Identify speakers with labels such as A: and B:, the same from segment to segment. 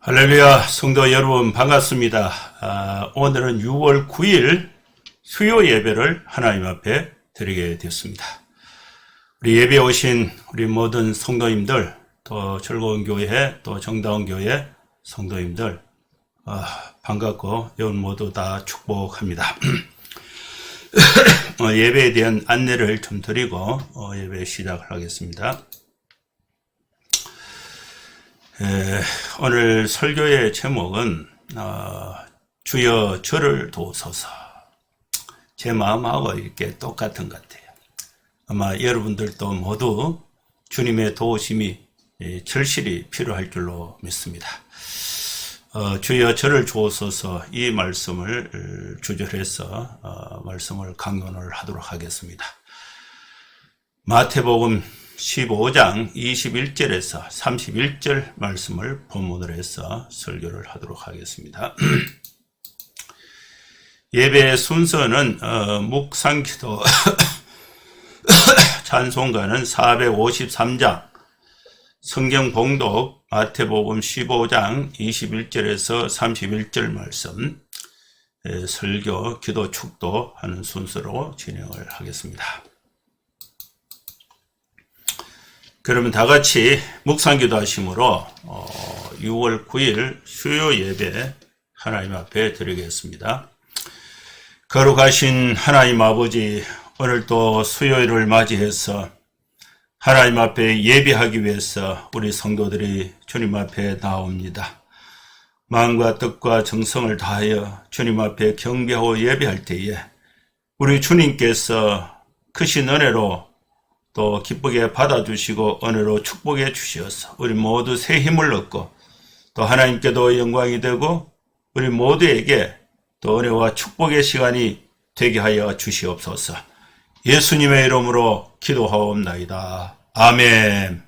A: 할렐루야, 성도 여러분 반갑습니다. 오늘은 6월 9일 수요 예배를 하나님 앞에 드리게 되었습니다. 우리 예배에 오신 우리 모든 성도님들, 또 즐거운 교회, 또 정다운 교회 성도님들 반갑고 여러분 모두 다 축복합니다. 예배에 대한 안내를 좀 드리고 예배 시작을 하겠습니다. 오늘 설교의 제목은 주여 저를 도우소서. 제 마음하고 이렇게 똑같은 것 같아요. 아마 여러분들도 모두 주님의 도우심이 절실히 필요할 줄로 믿습니다. 주여 저를 주옵소서, 이 말씀을 주절해서 말씀을 강론을 하도록 하겠습니다. 마태복음 15장 21절에서 31절 말씀을 본문으로 해서 설교를 하도록 하겠습니다. 예배의 순서는 묵상기도 찬송가는 453장, 성경 봉독 마태복음 15장 21절에서 31절 말씀, 설교, 기도, 축도하는 순서로 진행을 하겠습니다. 그러면 다 같이 묵상기도 하심으로 6월 9일 수요 예배 하나님 앞에 드리겠습니다. 거룩하신 하나님 아버지, 오늘 또 수요일을 맞이해서 하나님 앞에 예배하기 위해서 우리 성도들이 주님 앞에 나옵니다. 마음과 뜻과 정성을 다하여 주님 앞에 경배하고 예배할 때에 우리 주님께서 크신 은혜로 또 기쁘게 받아주시고 은혜로 축복해 주시어서 우리 모두 새 힘을 얻고 또 하나님께도 영광이 되고 우리 모두에게 또 은혜와 축복의 시간이 되게 하여 주시옵소서. 예수님의 이름으로 기도하옵나이다. 아멘.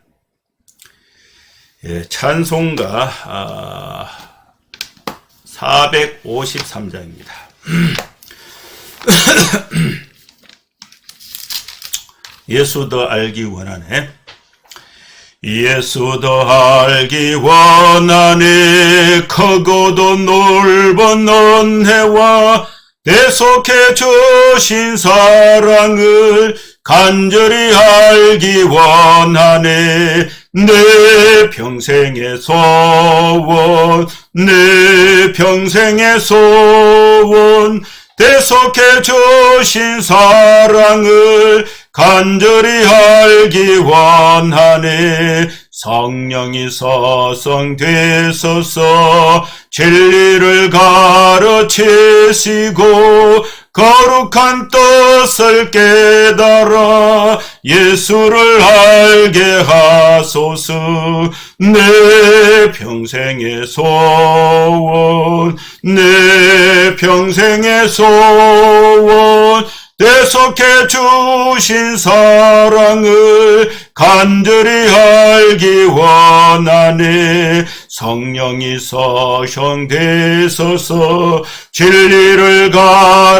A: 찬송가 453장입니다. 예수 더 알기 원하네. 예수 더 알기 원하네. 크고도 넓은 은혜와 대속해 주신 사랑을 간절히 알기 원하네. 내 평생의 소원, 내 평생의 소원, 대속해 주신 사랑을 간절히 알기 원하네. 성령이 서성되소서 진리를 가르치시고 거룩한 뜻을 깨달아 예수를 알게 하소서. 내 평생의 소원, 내 평생의 소원, 대속해 주신 사랑을 간절히 알기 원하네. 성령이 서성되소서 진리를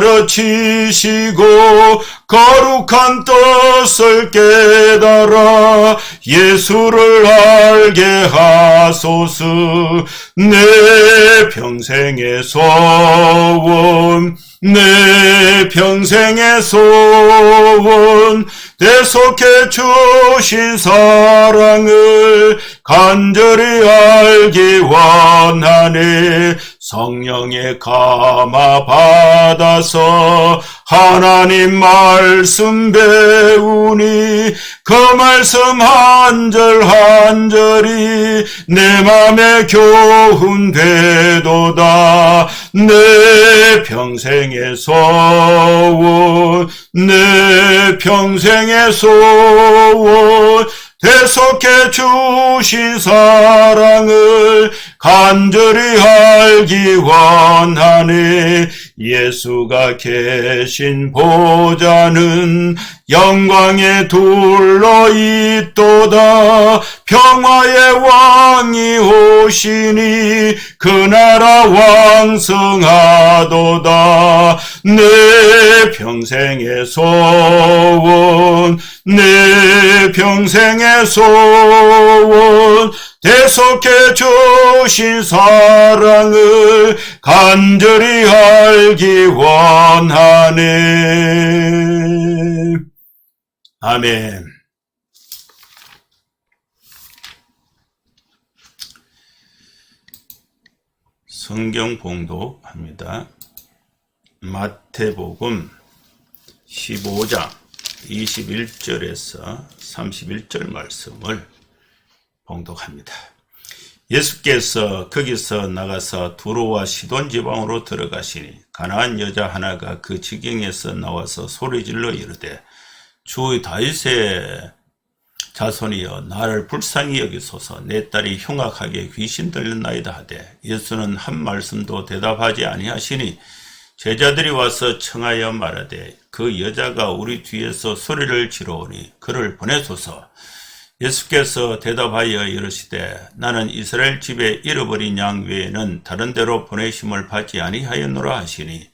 A: 가르치시고 거룩한 뜻을 깨달아 예수를 알게 하소서. 내 평생의 소원, 내 평생의 소원, 대속해 주신 사랑을 간절히 알기 원하네. 성령의 감화 받아서 하나님 말씀 배우니 그 말씀 한 절 한 절이 내 맘에 교훈되도다. 내 평생의 소원, 내 평생의 소원, 대속해 주신 사랑을 간절히 알기 원하네. 예수가 계신 보좌는 영광에 둘러 있도다. 평화의 왕이 오시니 그 나라 왕성하도다. 내 평생의 소원, 내 평생의 소원, 대속해 주신 사랑을 간절히 알기 원하네. 아멘. 성경 봉독합니다. 마태복음 15장 21절에서 31절 말씀을 봉독합니다. 예수께서 거기서 나가서 두로와 시돈 지방으로 들어가시니 가나안 여자 하나가 그 지경에서 나와서 소리질러 이르되 주 다윗의 자손이여 나를 불쌍히 여기소서 내 딸이 흉악하게 귀신 들렸나이다 하되 예수는 한 말씀도 대답하지 아니하시니 제자들이 와서 청하여 말하되 그 여자가 우리 뒤에서 소리를 지르오니 그를 보내소서. 예수께서 대답하여 이르시되 나는 이스라엘 집에 잃어버린 양 외에는 다른 데로 보내심을 받지 아니하였노라 하시니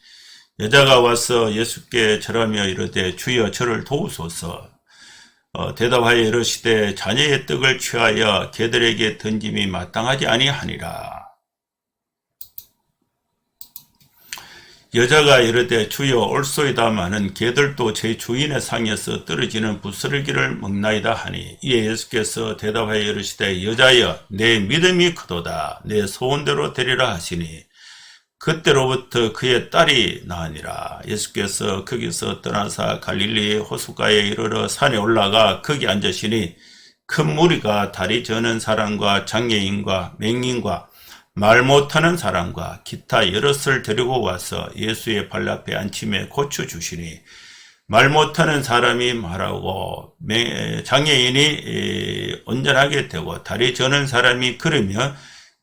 A: 여자가 와서 예수께 절하며 이르되 주여 저를 도우소서. 대답하여 이르시되 자녀의 떡을 취하여 개들에게 던짐이 마땅하지 아니하니라. 여자가 이르되 주여 올소이다마는 개들도 제 주인의 상에서 떨어지는 부스러기를 먹나이다 하니 이에 예수께서 대답하여 이르시되 여자여 내 믿음이 크도다 내 소원대로 되리라 하시니 그때로부터 그의 딸이 나으니라. 예수께서 거기서 떠나사 갈릴리 호숫가에 이르러 산에 올라가 거기 앉으시니 큰 무리가 다리 저는 사람과 장애인과 맹인과 말 못하는 사람과 기타 여럿을 데리고 와서 예수의 발 앞에 앉힘에 고쳐주시니 말 못하는 사람이 말하고 장애인이 온전하게 되고 다리 저는 사람이 걸으며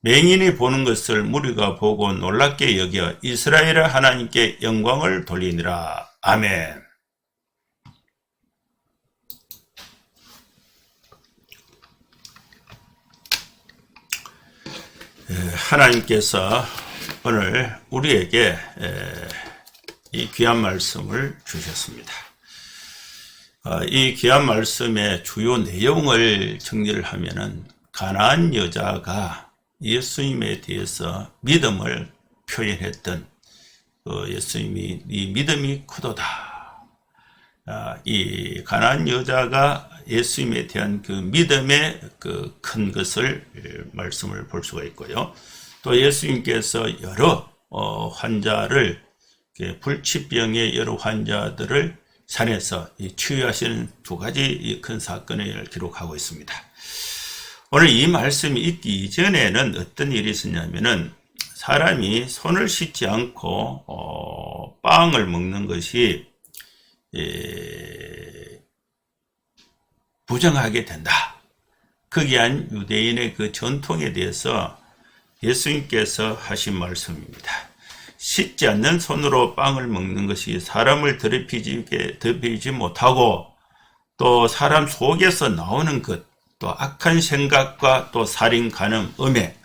A: 맹인이 보는 것을 무리가 보고 놀랍게 여겨 이스라엘의 하나님께 영광을 돌리니라. 아멘. 하나님께서 오늘 우리에게 이 귀한 말씀을 주셨습니다. 이 귀한 말씀의 주요 내용을 정리를 하면은 가나안 여자가 예수님에 대해서 믿음을 표현했던 예수님이 이 믿음이 크도다. 이 가나안 여자가 예수님에 대한 그 믿음의 그 큰 것을 말씀을 볼 수가 있고요. 또 예수님께서 여러 환자를 불치병의 여러 환자들을 산에서 치유하시는 두 가지 큰 사건을 기록하고 있습니다. 오늘 이 말씀이 있기 이전에는 어떤 일이 있었냐면은 사람이 손을 씻지 않고 빵을 먹는 것이 부정하게 된다. 거기한 유대인의 그 전통에 대해서 예수님께서 하신 말씀입니다. 씻지 않는 손으로 빵을 먹는 것이 사람을 더럽히지 못하고 또 사람 속에서 나오는 것, 또 악한 생각과 또 살인, 간음, 음해,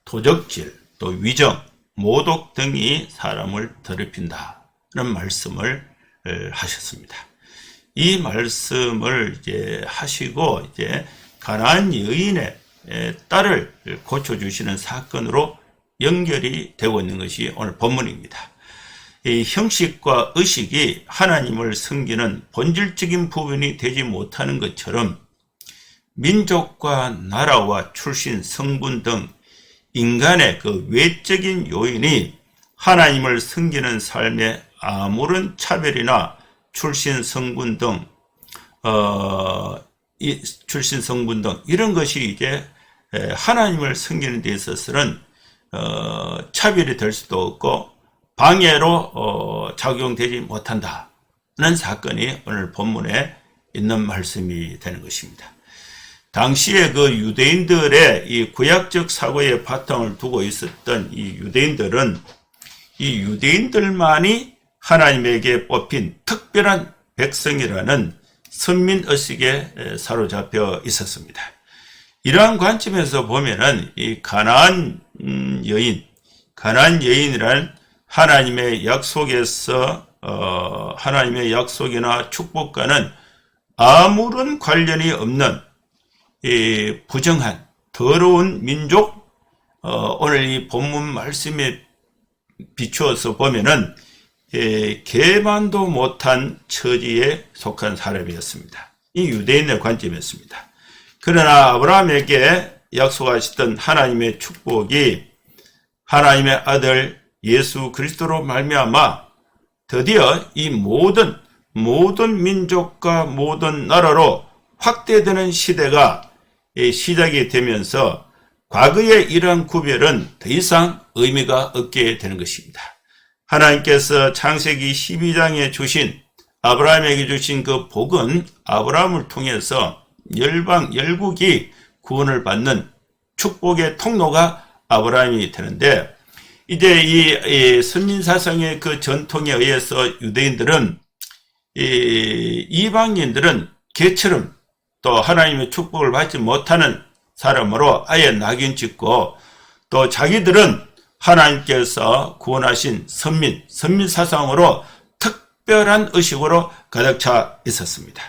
A: 도적질, 또 위정, 모독 등이 사람을 더럽힌다. 그런 말씀을 하셨습니다. 이 말씀을 이제 하시고 이제 가나안 여인의 딸을 고쳐주시는 사건으로 연결이 되고 있는 것이 오늘 본문입니다. 이 형식과 의식이 하나님을 섬기는 본질적인 부분이 되지 못하는 것처럼 민족과 나라와 출신, 성분 등 인간의 그 외적인 요인이 하나님을 섬기는 삶에 아무런 차별이나 출신, 성분 등 이런 것이 이제 하나님을 섬기는 데 있어서는 차별이 될 수도 없고 방해로 작용되지 못한다는 사건이 오늘 본문에 있는 말씀이 되는 것입니다. 당시에 그 유대인들의 이 구약적 사고의 바탕을 두고 있었던 이 유대인들은 이 유대인들만이 하나님에게 뽑힌 특별한 백성이라는 선민의식에 사로잡혀 있었습니다. 이러한 관점에서 보면은 이 가나안 여인이란 하나님의 약속이나 축복과는 아무런 관련이 없는 이 부정한 더러운 민족, 오늘 이 본문 말씀에 비추어서 보면은 개만도 못한 처지에 속한 사람이었습니다. 이 유대인의 관점이었습니다. 그러나 아브라함에게 약속하셨던 하나님의 축복이 하나님의 아들 예수 그리스도로 말미암아 드디어 이 모든 민족과 모든 나라로 확대되는 시대가 시작이 되면서 과거의 이러한 구별은 더 이상 의미가 없게 되는 것입니다. 하나님께서 창세기 12장에 주신 아브라함에게 주신 그 복은 아브라함을 통해서 열국이 구원을 받는 축복의 통로가 아브라함이 되는데, 이제 이 선민사상의 그 전통에 의해서 유대인들은 이방인들은 개처럼 또 하나님의 축복을 받지 못하는 사람으로 아예 낙인 찍고, 또 자기들은 하나님께서 구원하신 선민 사상으로 특별한 의식으로 가득 차 있었습니다.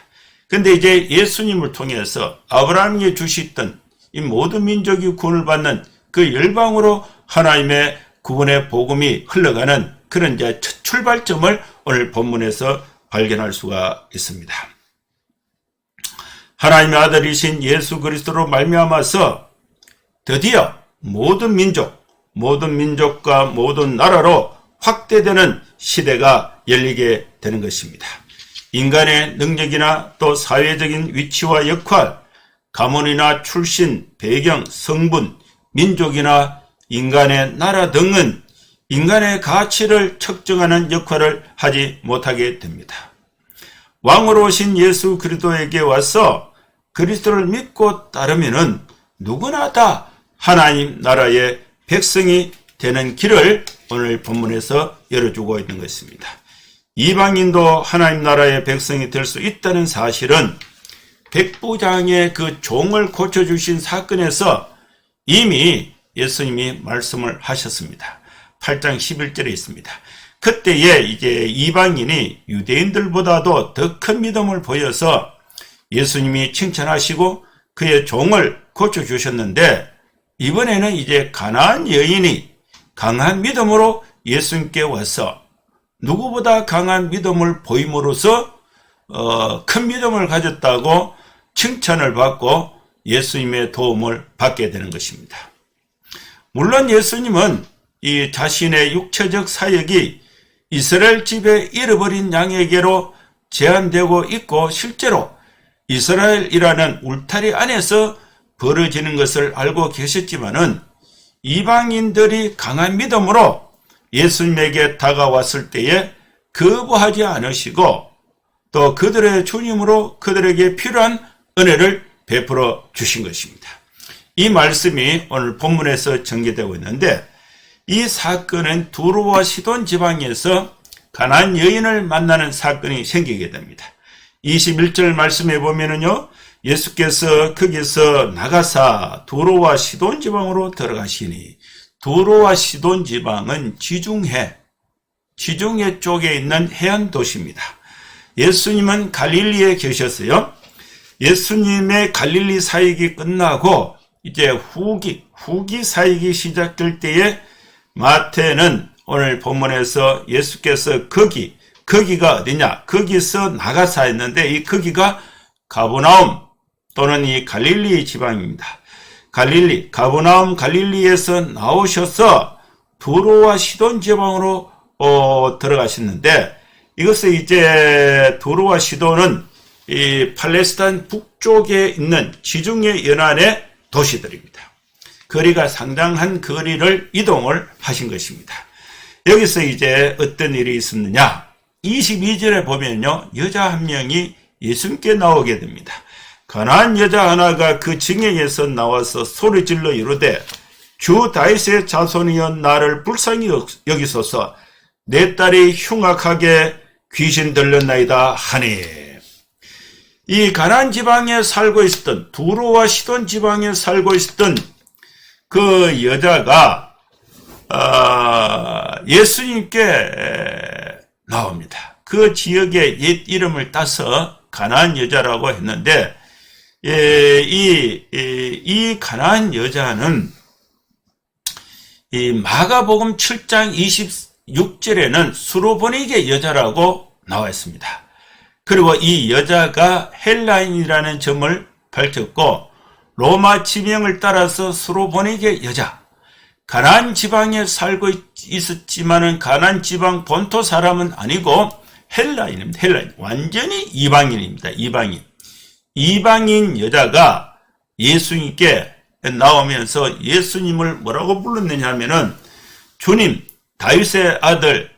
A: 근데 이제 예수님을 통해서 아브라함에게 주셨던 이 모든 민족이 구원을 받는 그 열방으로 하나님의 구원의 복음이 흘러가는 그런 이제 첫 출발점을 오늘 본문에서 발견할 수가 있습니다. 하나님의 아들이신 예수 그리스도로 말미암아서 드디어 모든 민족과 모든 나라로 확대되는 시대가 열리게 되는 것입니다. 인간의 능력이나 또 사회적인 위치와 역할, 가문이나 출신, 배경, 성분, 민족이나 인간의 나라 등은 인간의 가치를 측정하는 역할을 하지 못하게 됩니다. 왕으로 오신 예수 그리스도에게 와서 그리스도를 믿고 따르면은 누구나 다 하나님 나라의 백성이 되는 길을 오늘 본문에서 열어주고 있는 것입니다. 이방인도 하나님 나라의 백성이 될 수 있다는 사실은 백부장의 그 종을 고쳐주신 사건에서 이미 예수님이 말씀을 하셨습니다. 8장 11절에 있습니다. 그때에 이제 이방인이 유대인들보다도 더 큰 믿음을 보여서 예수님이 칭찬하시고 그의 종을 고쳐주셨는데, 이번에는 이제 가나안 여인이 강한 믿음으로 예수님께 와서 누구보다 강한 믿음을 보임으로써 큰 믿음을 가졌다고 칭찬을 받고 예수님의 도움을 받게 되는 것입니다. 물론 예수님은 이 자신의 육체적 사역이 이스라엘 집에 잃어버린 양에게로 제한되고 있고, 실제로 이스라엘이라는 울타리 안에서 벌어지는 것을 알고 계셨지만은 이방인들이 강한 믿음으로 예수님에게 다가왔을 때에 거부하지 않으시고 또 그들의 주님으로 그들에게 필요한 은혜를 베풀어 주신 것입니다. 이 말씀이 오늘 본문에서 전개되고 있는데, 이 사건은 두로와 시돈 지방에서 가나안 여인을 만나는 사건이 생기게 됩니다. 21절 말씀해 보면은요, 예수께서 거기서 나가사 두로와 시돈 지방으로 들어가시니, 두로와 시돈 지방은 지중해 쪽에 있는 해안 도시입니다. 예수님은 갈릴리에 계셨어요. 예수님의 갈릴리 사역이 끝나고 이제 후기 사역이 시작될 때에 마태는 오늘 본문에서 예수께서 거기가 어디냐? 거기서 나가사 했는데, 이 거기가 가버나움 또는 이 갈릴리 지방입니다. 가버나움 갈릴리에서 나오셔서 두로와 시돈 지방으로 들어가셨는데, 이것은 이제 두로와 시돈은 이 팔레스타인 북쪽에 있는 지중해 연안의 도시들입니다. 거리가 상당한 거리를 이동을 하신 것입니다. 여기서 이제 어떤 일이 있었느냐? 22절에 보면요, 여자 한 명이 예수님께 나오게 됩니다. 가나안 여자 하나가 그 증액에서 나와서 소리질러 이르되, 주 다윗의 자손이여 나를 불쌍히 여기소서, 내 딸이 흉악하게 귀신 들렸나이다 하니. 이 가나안 지방에 살고 있었던, 두로와 시돈 지방에 살고 있었던 그 여자가 예수님께 나옵니다. 그 지역의 옛 이름을 따서 가나안 여자라고 했는데, 이 가난한 여자는 이 마가복음 7장 26절에는 수로보니게 여자라고 나와 있습니다. 그리고 이 여자가 헬라인이라는 점을 밝혔고 로마 지명을 따라서 수로보니게 여자, 가나안 지방에 살고 있었지만은 가나안 지방 본토 사람은 아니고 헬라인입니다. 헬라인, 완전히 이방인입니다. 이방인 여자가 예수님께 나오면서 예수님을 뭐라고 불렀느냐 하면은 주님, 다윗의 아들,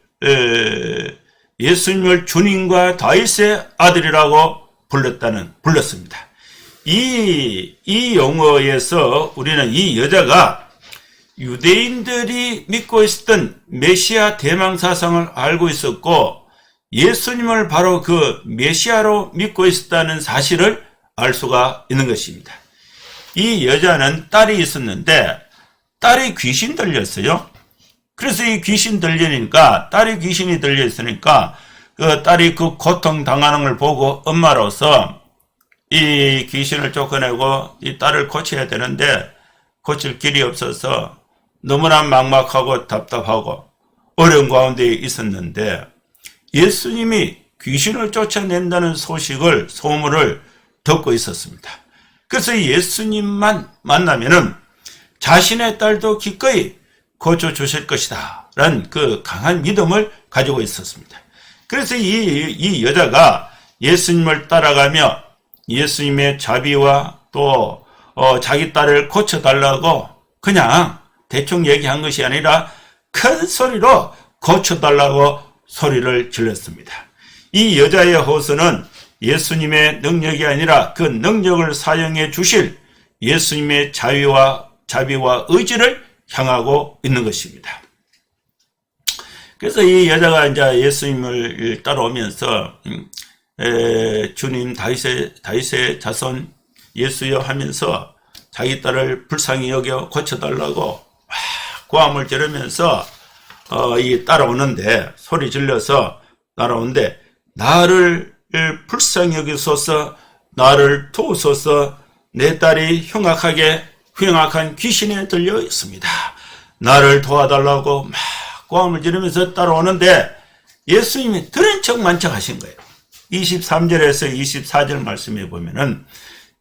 A: 예수님을 주님과 다윗의 아들이라고 불렀습니다. 이 용어에서 우리는 이 여자가 유대인들이 믿고 있었던 메시아 대망사상을 알고 있었고 예수님을 바로 그 메시아로 믿고 있었다는 사실을 알 수가 있는 것입니다. 이 여자는 딸이 있었는데 딸이 귀신 들렸어요. 그래서 이 귀신 들리니까 딸이 귀신이 들려 있으니까 그 딸이 그 고통 당하는 걸 보고 엄마로서 이 귀신을 쫓아내고 이 딸을 고쳐야 되는데 고칠 길이 없어서 너무나 막막하고 답답하고 어려운 가운데 있었는데 예수님이 귀신을 쫓아낸다는 소문을 듣고 있었습니다. 그래서 예수님만 만나면은 자신의 딸도 기꺼이 고쳐주실 것이다 라는 그 강한 믿음을 가지고 있었습니다. 그래서 이 여자가 예수님을 따라가며 예수님의 자비와 또 자기 딸을 고쳐달라고 그냥 대충 얘기한 것이 아니라 큰 소리로 고쳐달라고 소리를 질렀습니다. 이 여자의 호소는 예수님의 능력이 아니라 그 능력을 사용해 주실 예수님의 자비와 의지를 향하고 있는 것입니다. 그래서 이 여자가 이제 예수님을 따라오면서 주님 다윗의 자손 예수여 하면서 자기 딸을 불쌍히 여겨 고쳐달라고 고함을 지르면서 따라오는데 소리 질러서 따라오는데 나를 불쌍히 여기소서 나를 도우소서 내 딸이 흉악한 귀신에 들려 있습니다. 나를 도와달라고 막 고함을 지르면서 따라오는데 예수님이 들은 척만 척 하신 거예요. 23절에서 24절 말씀에 보면은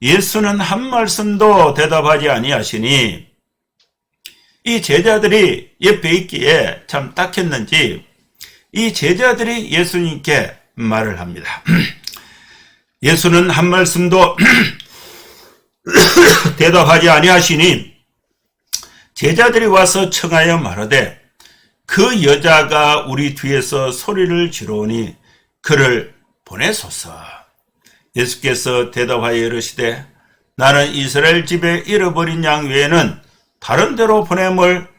A: 예수는 한 말씀도 대답하지 아니하시니 이 제자들이 옆에 있기에 참 딱했는지 이 제자들이 예수님께 말을 합니다. 예수는 한 말씀도 대답하지 아니하시니 제자들이 와서 청하여 말하되 그 여자가 우리 뒤에서 소리를 지르오니 그를 보내소서. 예수께서 대답하여 이르시되 나는 이스라엘 집에 잃어버린 양 외에는 다른 데로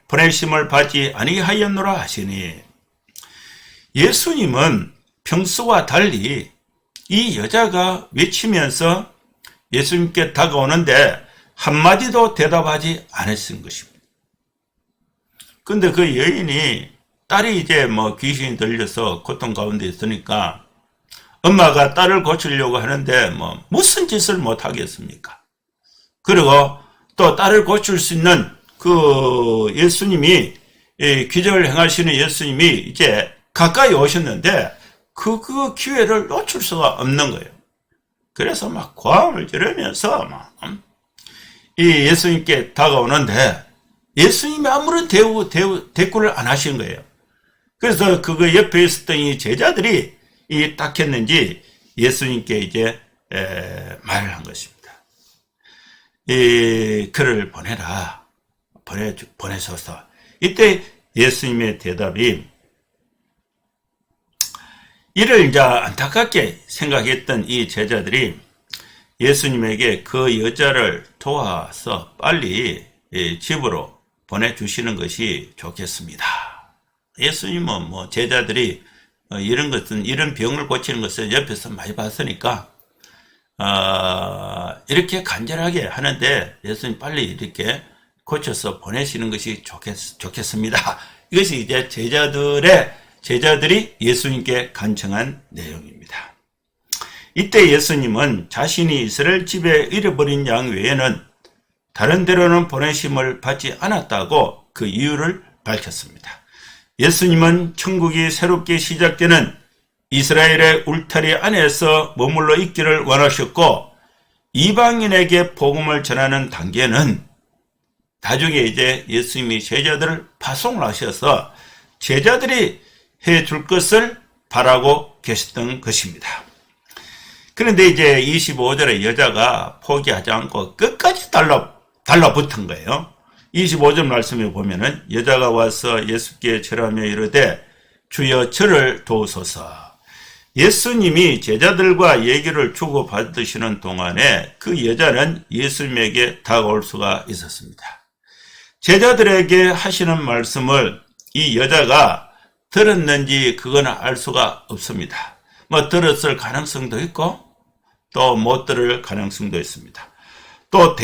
A: 보내심을 받지 아니하였노라 하시니 예수님은 평소와 달리 이 여자가 외치면서 예수님께 다가오는데 한마디도 대답하지 않으신 것입니다. 근데 그 여인이 딸이 이제 귀신이 들려서 고통 가운데 있으니까 엄마가 딸을 고치려고 하는데 무슨 짓을 못 하겠습니까? 그리고 또 딸을 고칠 수 있는 그 예수님이 기적을 행하시는 예수님이 이제 가까이 오셨는데 그 기회를 놓칠 수가 없는 거예요. 그래서 막 고함을 지르면서 이 예수님께 다가오는데 예수님이 아무런 대꾸를 안 하신 거예요. 그래서 그거 옆에 있었던 이 제자들이 딱했는지 예수님께 이제 말을 한 것입니다. 그를 보내소서. 이때 예수님의 대답이 이를 이제 안타깝게 생각했던 이 제자들이 예수님에게 그 여자를 도와서 빨리 집으로 보내주시는 것이 좋겠습니다. 예수님은 제자들이 이런 병을 고치는 것을 옆에서 많이 봤으니까 이렇게 간절하게 하는데 예수님 빨리 이렇게 고쳐서 보내시는 것이 좋겠습니다. 이것이 이제 제자들이 예수님께 간청한 내용입니다. 이때 예수님은 자신이 이스라엘 집에 잃어버린 양 외에는 다른 데로는 보내심을 받지 않았다고 그 이유를 밝혔습니다. 예수님은 천국이 새롭게 시작되는 이스라엘의 울타리 안에서 머물러 있기를 원하셨고, 이방인에게 복음을 전하는 단계는 나중에 이제 예수님이 제자들을 파송을 하셔서 제자들이 해줄 것을 바라고 계셨던 것입니다. 그런데 이제 25절에 여자가 포기하지 않고 끝까지 달라붙은 거예요. 25절 말씀에 보면은 여자가 와서 예수께 절하며 이르되 주여 저를 도우소서. 예수님이 제자들과 얘기를 주고받으시는 동안에 그 여자는 예수님에게 다가올 수가 있었습니다. 제자들에게 하시는 말씀을 이 여자가 들었는지 그거는 알 수가 없습니다. 뭐 들었을 가능성도 있고 또 못 들을 가능성도 있습니다. 또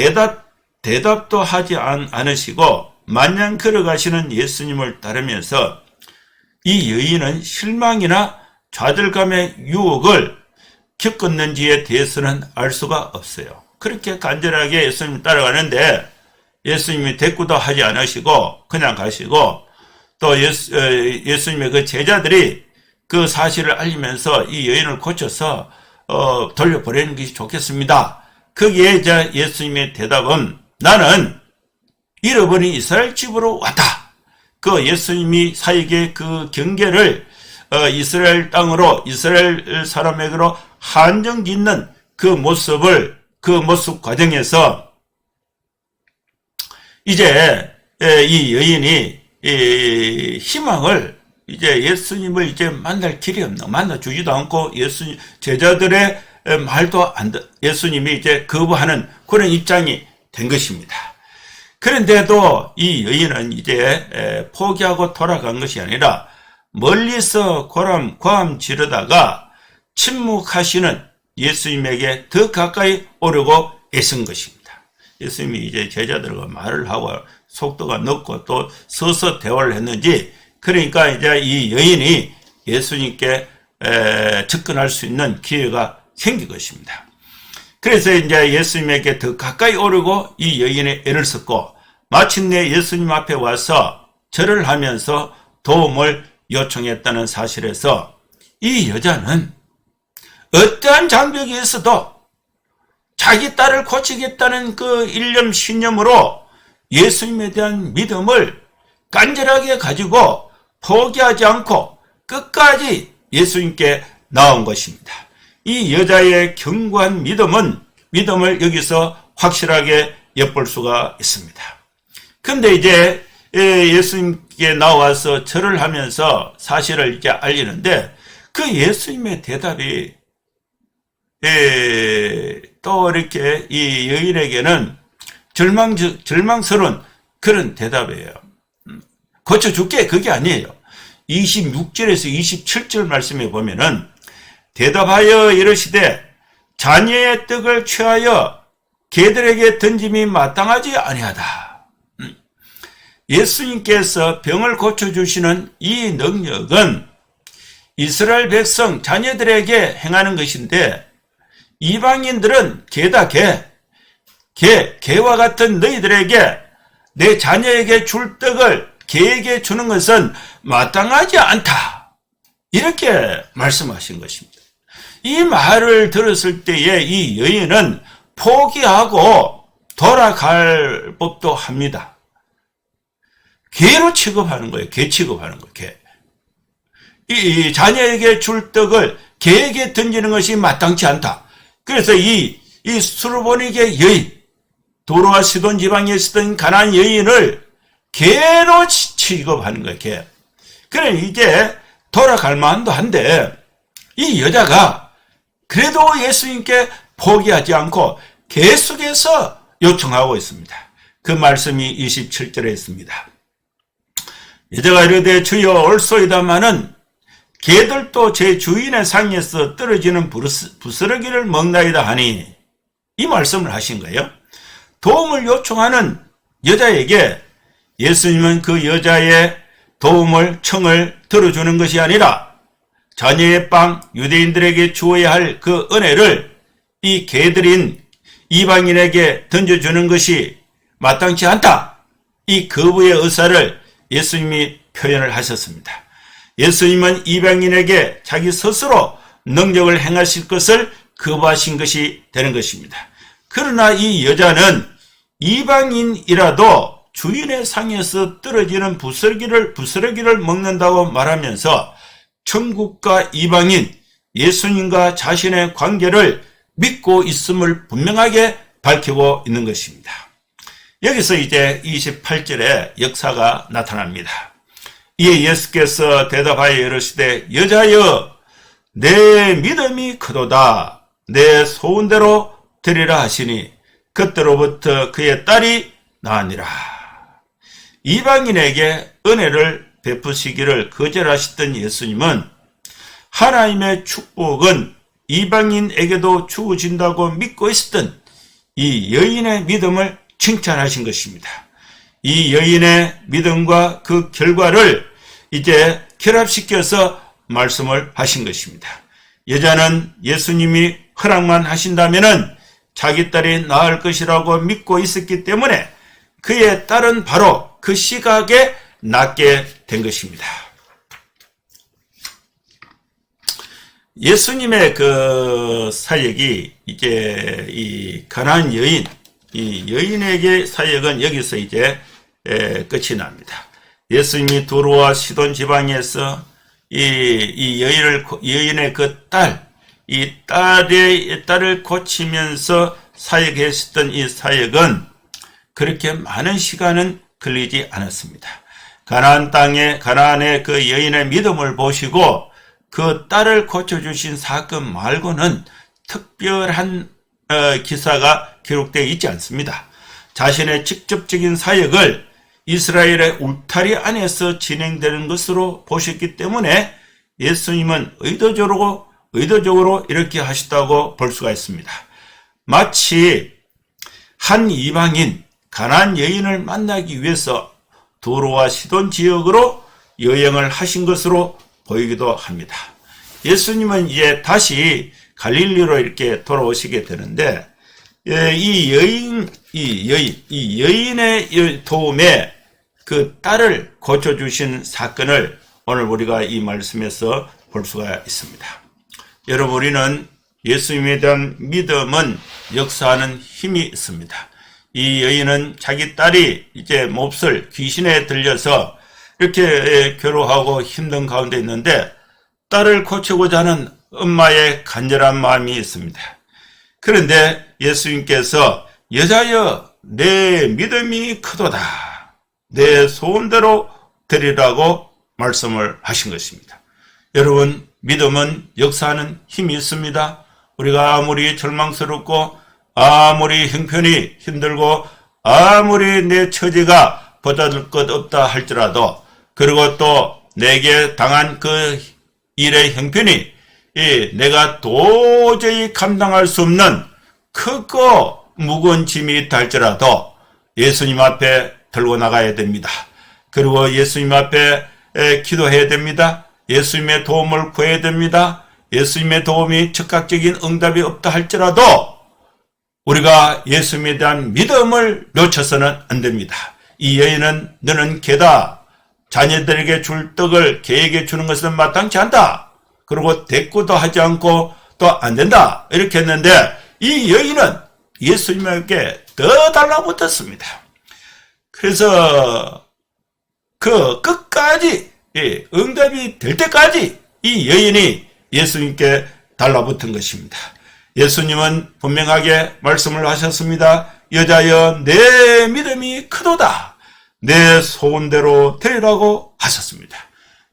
A: 대답도 하지 않으시고 마냥 걸어가시는 예수님을 따르면서 이 여인은 실망이나 좌절감의 유혹을 겪었는지에 대해서는 알 수가 없어요. 그렇게 간절하게 예수님 따라가는데 예수님이 대꾸도 하지 않으시고 그냥 가시고, 또 예수님의 그 제자들이 그 사실을 알리면서 이 여인을 고쳐서 돌려보내는 것이 좋겠습니다. 거기에 이제 예수님의 대답은 나는 잃어버린 이스라엘 집으로 왔다. 그 예수님이 사역의 그 경계를 이스라엘 땅으로, 이스라엘 사람에게로 한정 짓는 그 모습 과정에서 이제 이 여인이 희망을, 이제 예수님을 이제 만날 길이 없나, 만나주지도 않고 제자들의 말도 예수님이 이제 거부하는 그런 입장이 된 것입니다. 그런데도 이 여인은 이제 포기하고 돌아간 것이 아니라 멀리서 고함 지르다가 침묵하시는 예수님에게 더 가까이 오려고 애쓴 것입니다. 예수님이 이제 제자들과 말을 하고 속도가 높고 또 서서 대화를 했는지, 그러니까 이제 이 여인이 예수님께 접근할 수 있는 기회가 생긴 것입니다. 그래서 이제 예수님에게 더 가까이 오려고 이 여인의 애를 썼고, 마침내 예수님 앞에 와서 절을 하면서 도움을 요청했다는 사실에서 이 여자는 어떠한 장벽이 있어도 자기 딸을 고치겠다는 그 일념 신념으로 예수님에 대한 믿음을 간절하게 가지고 포기하지 않고 끝까지 예수님께 나온 것입니다. 이 여자의 견고한 믿음을 여기서 확실하게 엿볼 수가 있습니다. 근데 이제 예수님께 나와서 절을 하면서 사실을 이제 알리는데, 그 예수님의 대답이 또 이렇게 이 여인에게는 절망스러운 그런 대답이에요. 고쳐줄게, 그게 아니에요. 26절에서 27절 말씀에 보면은 대답하여 이르시되 자녀의 떡을 취하여 개들에게 던짐이 마땅하지 아니하다. 예수님께서 병을 고쳐주시는 이 능력은 이스라엘 백성 자녀들에게 행하는 것인데, 이방인들은 개와 같은 너희들에게 내 자녀에게 줄 떡을 개에게 주는 것은 마땅하지 않다. 이렇게 말씀하신 것입니다. 이 말을 들었을 때에 이 여인은 포기하고 돌아갈 법도 합니다. 개로 취급하는 거예요. 개 취급하는 거예요. 개. 이 자녀에게 줄 떡을 개에게 던지는 것이 마땅치 않다. 그래서 이 수르보니게 여인, 도로와 시돈 지방에 있었던 가나안 여인을 개로 취급하는 거예요. 개. 그래 이제 돌아갈 만도 한데, 이 여자가 그래도 예수님께 포기하지 않고 계속해서 요청하고 있습니다. 그 말씀이 27절에 있습니다. 여자가 이르되 주여 올소이다마는 개들도 제 주인의 상에서 떨어지는 부스러기를 먹나이다 하니, 이 말씀을 하신 거예요. 도움을 요청하는 여자에게 예수님은 그 여자의 청을 들어주는 것이 아니라 자녀의 빵, 유대인들에게 주어야 할 그 은혜를 이 개들인 이방인에게 던져주는 것이 마땅치 않다. 이 거부의 의사를 예수님이 표현을 하셨습니다. 예수님은 이방인에게 자기 스스로 능력을 행하실 것을 거부하신 것이 되는 것입니다. 그러나 이 여자는 이방인이라도 주인의 상에서 떨어지는 부스러기를 먹는다고 말하면서 천국과 이방인, 예수님과 자신의 관계를 믿고 있음을 분명하게 밝히고 있는 것입니다. 여기서 이제 28절에 역사가 나타납니다. 이에 예수께서 대답하여 이르시되 여자여 내 믿음이 크도다. 내 소원대로 되리라 하시니 그때로부터 그의 딸이 나으니라. 이방인에게 은혜를 베푸시기를 거절하셨던 예수님은 하나님의 축복은 이방인에게도 주어진다고 믿고 있었던 이 여인의 믿음을 칭찬하신 것입니다. 이 여인의 믿음과 그 결과를 이제 결합시켜서 말씀을 하신 것입니다. 여자는 예수님이 허락만 하신다면은 자기 딸이 나을 것이라고 믿고 있었기 때문에 그의 딸은 바로 그 시각에 낫게 된 것입니다. 예수님의 그 사역이 이제 이 가나안 여인, 이 여인에게 사역은 여기서 이제 끝이 납니다. 예수님이 두로와 시돈 지방에서 이 여인의 그 이 딸을 고치면서 사역했었던 이 사역은 그렇게 많은 시간은 걸리지 않았습니다. 가나안의 그 여인의 믿음을 보시고 그 딸을 고쳐주신 사건 말고는 특별한 기사가 기록되어 있지 않습니다. 자신의 직접적인 사역을 이스라엘의 울타리 안에서 진행되는 것으로 보셨기 때문에 예수님은 의도적으로 이렇게 하셨다고 볼 수가 있습니다. 마치 한 이방인 가나안 여인을 만나기 위해서 두로와 시돈 지역으로 여행을 하신 것으로 보이기도 합니다. 예수님은 이제 다시 갈릴리로 이렇게 돌아오시게 되는데 이 여인의 도움에 그 딸을 고쳐주신 사건을 오늘 우리가 이 말씀에서 볼 수가 있습니다. 여러분, 우리는 예수님에 대한 믿음은 역사하는 힘이 있습니다. 이 여인은 자기 딸이 이제 몹쓸 귀신에 들려서 이렇게 괴로워하고 힘든 가운데 있는데 딸을 고치고자 하는 엄마의 간절한 마음이 있습니다. 그런데 예수님께서 여자여 내 믿음이 크도다. 내 소원대로 되리라고 말씀을 하신 것입니다. 여러분, 믿음은 역사하는 힘이 있습니다. 우리가 아무리 절망스럽고 아무리 형편이 힘들고 아무리 내 처지가 보잘것 없다 할지라도 그리고 또 내게 당한 그 일의 형편이 내가 도저히 감당할 수 없는 크고 무거운 짐이 있다 할지라도 예수님 앞에 들고 나가야 됩니다. 그리고 예수님 앞에 기도해야 됩니다. 예수님의 도움을 구해야 됩니다. 예수님의 도움이 즉각적인 응답이 없다 할지라도 우리가 예수님에 대한 믿음을 놓쳐서는 안 됩니다. 이 여인은 너는 개다. 자녀들에게 줄 떡을 개에게 주는 것은 마땅치 않다. 그리고 대꾸도 하지 않고 또 안 된다. 이렇게 했는데 이 여인은 예수님에게 더 달라붙었습니다. 그래서 그 끝까지 응답이 될 때까지 이 여인이 예수님께 달라붙은 것입니다. 예수님은 분명하게 말씀을 하셨습니다. 여자여 내 믿음이 크도다. 내 소원대로 되리라고 하셨습니다.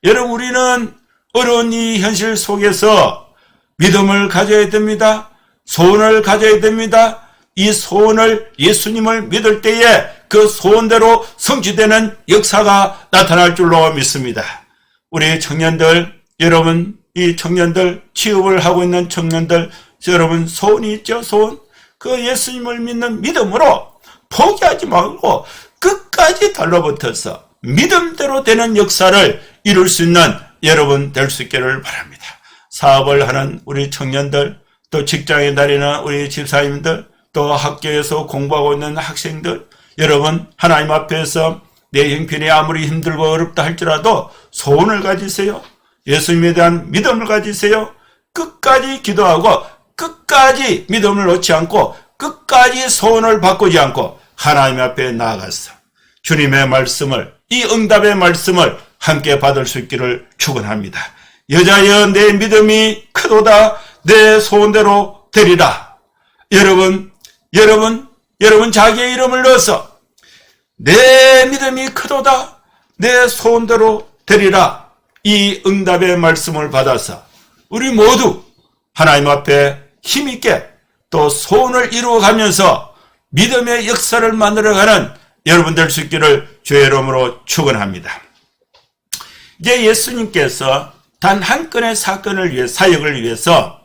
A: 여러분, 우리는 어려운 이 현실 속에서 믿음을 가져야 됩니다. 소원을 가져야 됩니다. 이 소원을 예수님을 믿을 때에 그 소원대로 성취되는 역사가 나타날 줄로 믿습니다. 우리 청년들, 여러분, 이 청년들, 취업을 하고 있는 청년들, 여러분 소원이 있죠? 소원. 그 예수님을 믿는 믿음으로 포기하지 말고 끝까지 달라붙어서 믿음대로 되는 역사를 이룰 수 있는 여러분 될 수 있기를 바랍니다. 사업을 하는 우리 청년들, 또 직장에 다니는 우리 집사님들, 또 학교에서 공부하고 있는 학생들, 여러분 하나님 앞에서 내 형편이 아무리 힘들고 어렵다 할지라도 소원을 가지세요. 예수님에 대한 믿음을 가지세요. 끝까지 기도하고 끝까지 믿음을 놓지 않고 끝까지 소원을 바꾸지 않고 하나님 앞에 나아가서 주님의 말씀을, 이 응답의 말씀을 함께 받을 수 있기를 축원합니다. 여자여 내 믿음이 크도다 내 소원대로 되리라. 여러분 자기의 이름을 넣어서 내 믿음이 크도다 내 소원대로 되리라. 이 응답의 말씀을 받아서 우리 모두 하나님 앞에 힘있게 또 소원을 이루어가면서 믿음의 역사를 만들어가는 여러분 될 수 있기를 주의 이름으로 축원합니다. 이제 예수님께서 단 한 건의 사건을 위해 사역을 위해서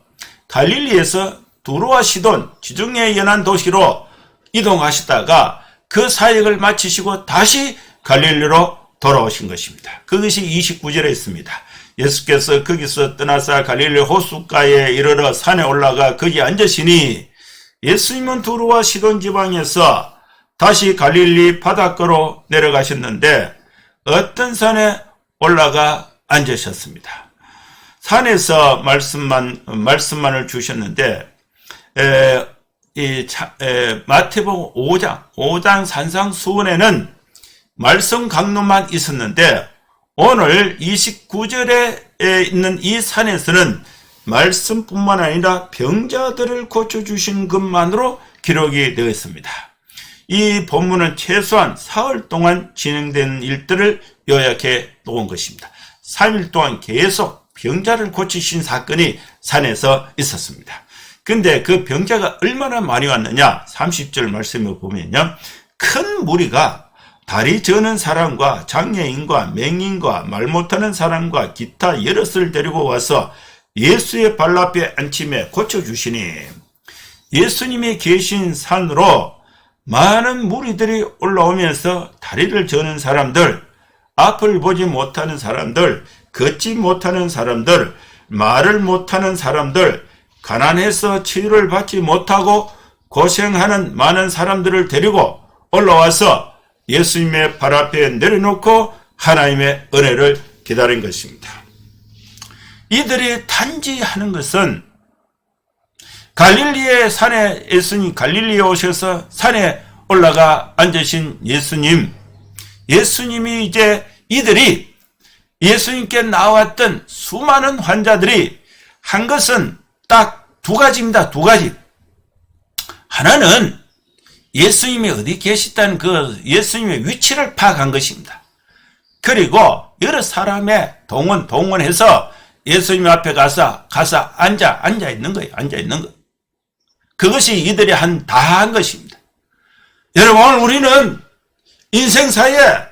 A: 갈릴리에서 두로와 시돈 지중해에 연한 도시로 이동하시다가 그 사역을 마치시고 다시 갈릴리로 돌아오신 것입니다. 그것이 29절에 있습니다. 예수께서 거기서 떠나서 갈릴리 호숫가에 이르러 산에 올라가 거기 앉으시니 예수님은 두로와 시돈 지방에서 다시 갈릴리 바닷가로 내려가셨는데 어떤 산에 올라가 앉으셨습니다. 산에서 말씀만을 주셨는데 마태복음 5장 산상수훈에는 말씀 강론만 있었는데 오늘 29절에 있는 이 산에서는 말씀뿐만 아니라 병자들을 고쳐주신 것만으로 기록이 되어 있습니다. 이 본문은 최소한 사흘 동안 진행된 일들을 요약해 놓은 것입니다. 3일 동안 계속 병자를 고치신 사건이 산에서 있었습니다. 근데 그 병자가 얼마나 많이 왔느냐? 30절 말씀을 보면요. 큰 무리가 다리 저는 사람과 장애인과 맹인과 말 못하는 사람과 기타 여럿을 데리고 와서 예수의 발 앞에 앉히며 고쳐주시니 예수님이 계신 산으로 많은 무리들이 올라오면서 다리를 저는 사람들, 앞을 보지 못하는 사람들, 걷지 못하는 사람들, 말을 못하는 사람들, 가난해서 치유를 받지 못하고 고생하는 많은 사람들을 데리고 올라와서 예수님의 발 앞에 내려놓고 하나님의 은혜를 기다린 것입니다. 이들이 단지 하는 것은 갈릴리의 산에 갈릴리에 오셔서 산에 올라가 앉으신 예수님이 이제 이들이 예수님께 나왔던 수많은 환자들이 한 것은 딱 두 가지입니다. 두 가지. 하나는 예수님이 어디 계시다는 그 예수님의 위치를 파악한 것입니다. 그리고 여러 사람의 동원해서 예수님 앞에 가서 앉아 있는 거예요. 앉아 있는 거. 그것이 이들이 다 한 것입니다. 여러분, 오늘 우리는 인생사에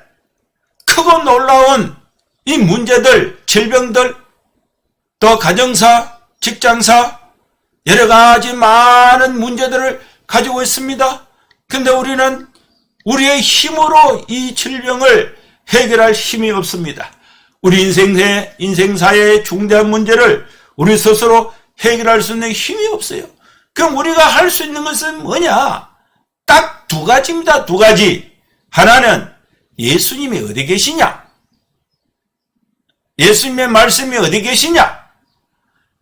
A: 크고 놀라운 이 문제들, 질병들, 또 가정사, 직장사, 여러 가지 많은 문제들을 가지고 있습니다. 근데 우리는 우리의 힘으로 이 질병을 해결할 힘이 없습니다. 우리 인생사의 중대한 문제를 우리 스스로 해결할 수 있는 힘이 없어요. 그럼 우리가 할 수 있는 것은 뭐냐? 딱 두 가지입니다. 두 가지. 하나는 예수님이 어디 계시냐? 예수님의 말씀이 어디 계시냐?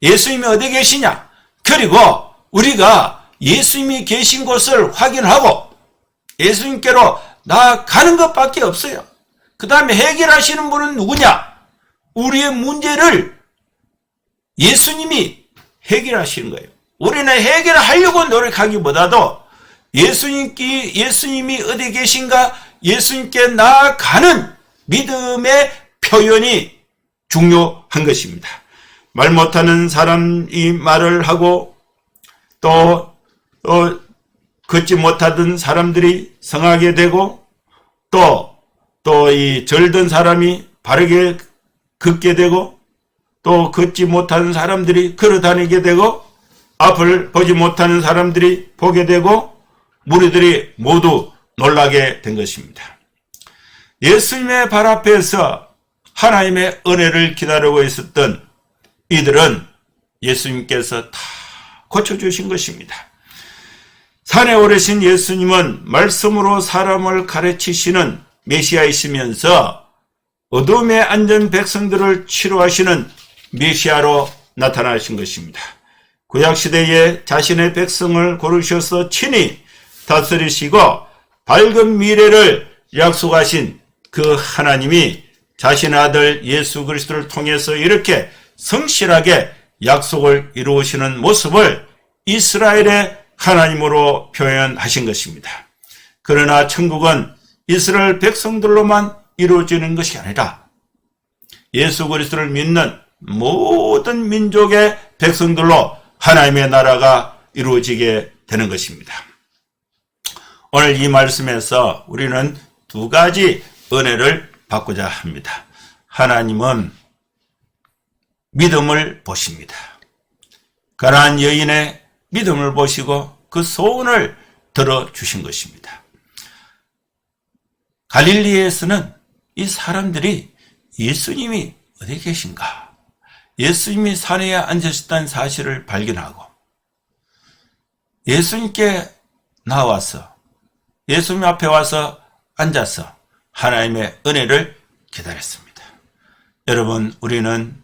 A: 예수님이 어디 계시냐? 그리고 우리가 예수님이 계신 곳을 확인하고 예수님께로 나아가는 것밖에 없어요. 그 다음에 해결하시는 분은 누구냐? 우리의 문제를 예수님이 해결하시는 거예요. 우리는 해결하려고 노력하기보다도 예수님이 어디 계신가? 예수님께 나아가는 믿음의 표현이 중요한 것입니다. 말 못하는 사람이 말을 하고 또 걷지 못하던 사람들이 성하게 되고 또 이 절든 사람이 바르게 걷게 되고 또 걷지 못하는 사람들이 걸어 다니게 되고 앞을 보지 못하는 사람들이 보게 되고 무리들이 모두 놀라게 된 것입니다. 예수님의 발 앞에서 하나님의 은혜를 기다리고 있었던 이들은 예수님께서 다 고쳐주신 것입니다. 산에 오르신 예수님은 말씀으로 사람을 가르치시는 메시아이시면서 어둠에 앉은 백성들을 치료하시는 메시아로 나타나신 것입니다. 구약시대에 자신의 백성을 고르셔서 친히 다스리시고 밝은 미래를 약속하신 그 하나님이 자신의 아들 예수 그리스도를 통해서 이렇게 성실하게 약속을 이루시는 모습을 이스라엘의 하나님으로 표현하신 것입니다. 그러나 천국은 이스라엘 백성들로만 이루어지는 것이 아니라 예수 그리스도를 믿는 모든 민족의 백성들로 하나님의 나라가 이루어지게 되는 것입니다. 오늘 이 말씀에서 우리는 두 가지 은혜를 받고자 합니다. 하나님은 믿음을 보십니다. 가난한 여인의 믿음을 보시고 그 소원을 들어주신 것입니다. 갈릴리에서는 이 사람들이 예수님이 어디 계신가? 예수님이 산에 앉으셨다는 사실을 발견하고 예수님께 나와서 예수님 앞에 와서 앉아서 하나님의 은혜를 기다렸습니다. 여러분, 우리는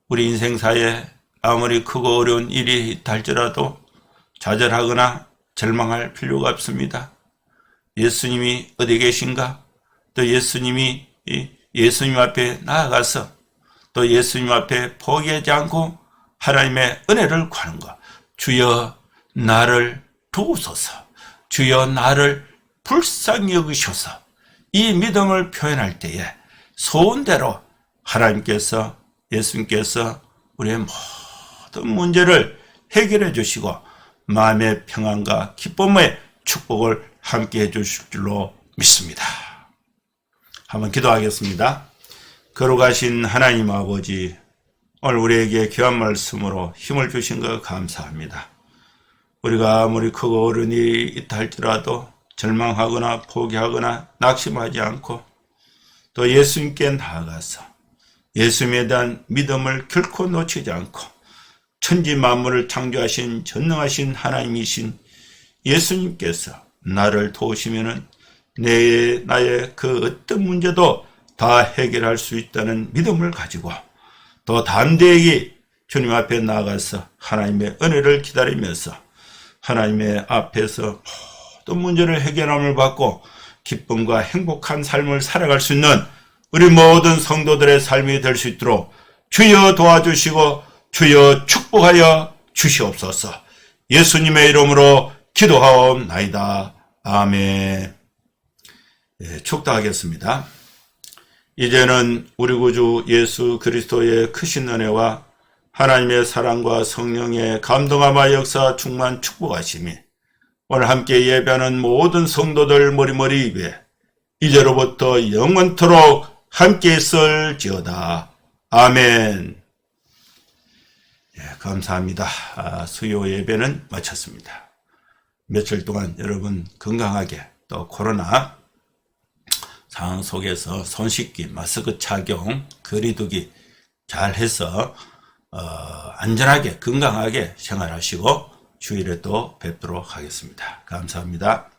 A: 우리 인생사에 아무리 크고 어려운 일이 있달지라도 좌절하거나 절망할 필요가 없습니다. 예수님이 어디 계신가? 또 예수님이 예수님 앞에 나아가서 또 예수님 앞에 포기하지 않고 하나님의 은혜를 구하는 것. 주여 나를 도우소서. 주여 나를 불쌍히 여기셔서 이 믿음을 표현할 때에 소원대로 하나님께서 예수님께서 우리의 모든 문제를 해결해 주시고 마음의 평안과 기쁨의 축복을 함께 해 주실 줄로 믿습니다. 한번 기도하겠습니다. 거룩하신 하나님 아버지, 오늘 우리에게 귀한 말씀으로 힘을 주신 것 감사합니다. 우리가 아무리 크고 어려운 일이 있다 할지라도 절망하거나 포기하거나 낙심하지 않고 또 예수님께 나아가서 예수님에 대한 믿음을 결코 놓치지 않고 천지 만물을 창조하신 전능하신 하나님이신 예수님께서 나를 도우시면은 나의 그 어떤 문제도 다 해결할 수 있다는 믿음을 가지고 또 담대히 주님 앞에 나아가서 하나님의 은혜를 기다리면서 하나님의 앞에서 모든 문제를 해결함을 받고 기쁨과 행복한 삶을 살아갈 수 있는 우리 모든 성도들의 삶이 될 수 있도록 주여 도와주시고 주여 축복하여 주시옵소서. 예수님의 이름으로 기도하옵나이다. 아멘. 축도하겠습니다. 이제는 우리 구주 예수 그리스도의 크신 은혜와 하나님의 사랑과 성령의 감동함과 역사 충만 축복하심이 오늘 함께 예배하는 모든 성도들 머리머리 위에 이제로부터 영원토록 함께 있을지어다. 아멘. 감사합니다. 수요 예배는 마쳤습니다. 며칠 동안 여러분 건강하게 또 코로나 상황 속에서 손 씻기, 마스크 착용, 거리두기 잘 해서 안전하게 건강하게 생활하시고 주일에 또 뵙도록 하겠습니다. 감사합니다.